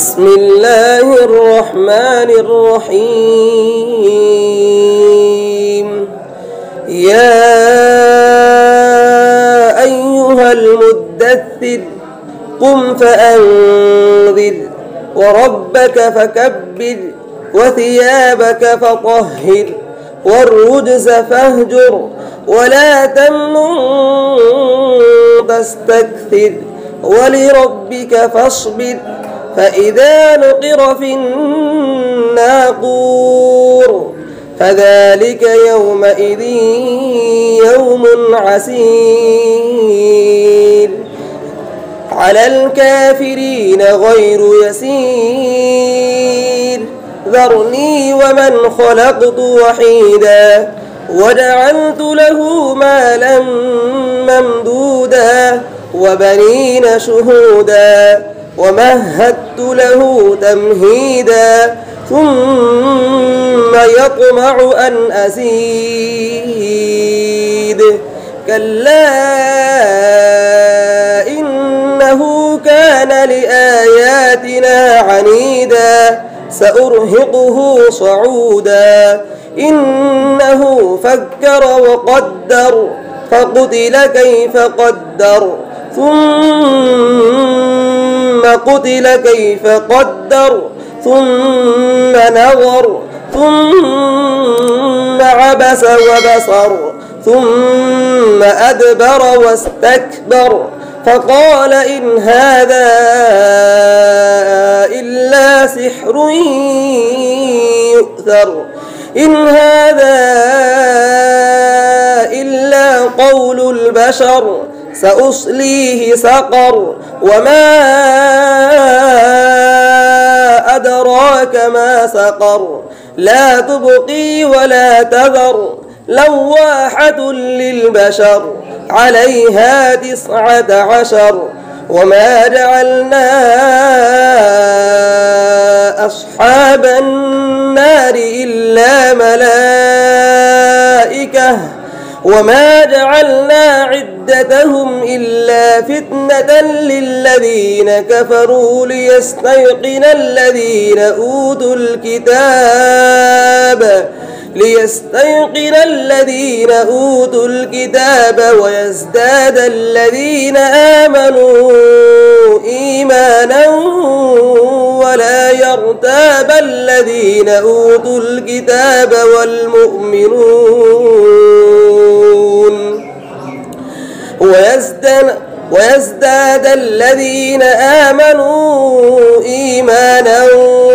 بسم الله الرحمن الرحيم. يا أيها المدثر قم فأنذر وربك فكبر وثيابك فطهر والرجز فاهجر ولا تمنن تستكثر ولربك فاصبر فإذا نقر في الناقور فذلك يومئذ يوم عسير على الكافرين غير يسير. ذرني ومن خلقت وحيدا وجعلت له مالا ممدودا وبنين شهودا ومهدت له تمهيدا ثم يطمع أن أزيد كلا إنه كان لآياتنا عنيدا سأرهقه صعودا إنه فكر وقدر فقتل كيف قدر ثم قتل كيف قدر ثم نظر ثم عبس وبصر ثم أدبر واستكبر فقال إن هذا إلا سحر يؤثر إن هذا إلا قول البشر سأصليه سقر وما أدراك ما سقر لا تبقي ولا تذر لواحة للبشر عليها 19 وما جعلنا أصحاب النار إلا ملائكة وما جعلنا عدتهم إلا فتنة للذين كفروا ليستيقن الذين أوتوا الكتاب ويزداد الذين آمنوا إيمانا ولا يرتاب الذين أوتوا الكتاب والمؤمنون ويزداد الذين آمنوا إيمانا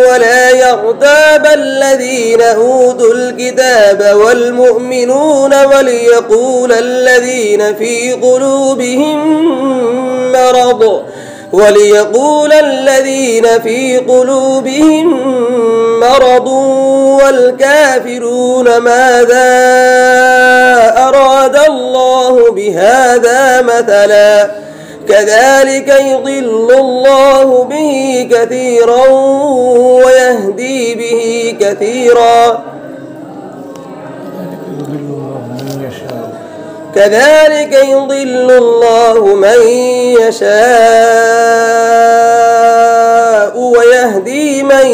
ولا يرتاب الذين أوتوا الكتاب والمؤمنون وليقول الذين في قلوبهم مرض والكافرون ماذا أراد الله بهذا مثلا كذلك يضل الله به كثيرا ويهدي به كثيرا كذلك يضل الله من يشاء ويهدي من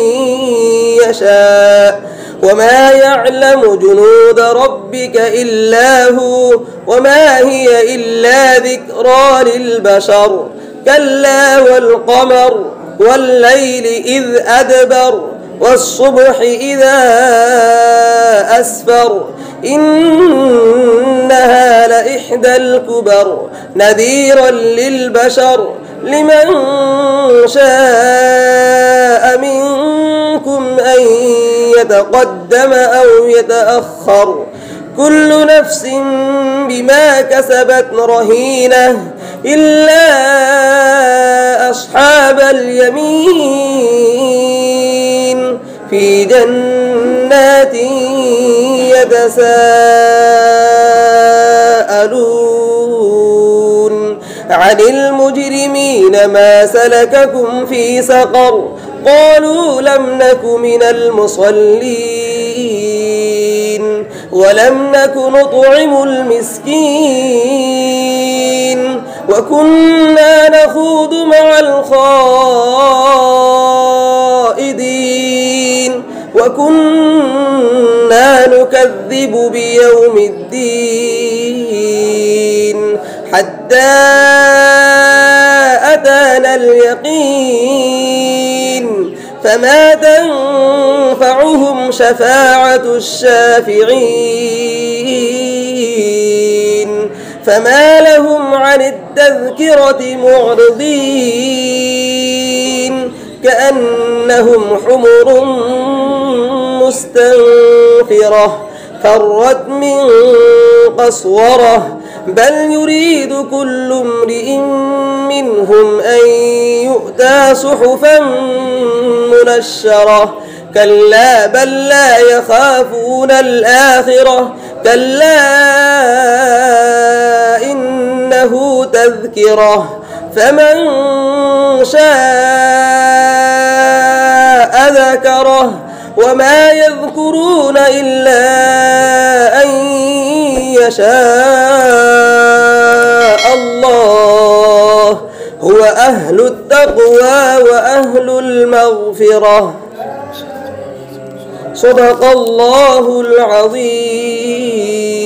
يشاء وما يعلم جنود ربك إلا هو وما هي إلا ذكرى للبشر كلا والقمر والليل إذ أدبر والصبح إذا أسفر إنها لإحدى الكبر نذيرا للبشر لمن شاء منكم أن يتقدم أو يتأخر كل نفس بما كسبت رهينة إلا أصحاب اليمين في جنات يتساءلون عن المجرمين ما سلككم في سقر قالوا لم نك من المصلين ولم نك نطعم المسكين وكنا نخوض مع الخائضين وكنا نكذب بيوم الدين حتى أتانا اليقين فما تنفعهم شفاعة الشافعين فما لهم عن التذكرة معرضين كأنهم حمر مستنفرة فرت من قسورة بل يريد كل امرئ منهم أن يؤتى صحفا منشرة كلا بل لا يخافون الآخرة كلا إنه تذكرة فمن شاء ذكره وما يذكرون إلا أن يشاء الله هو أهل التقوى وأهل المغفرة صدق الله العظيم.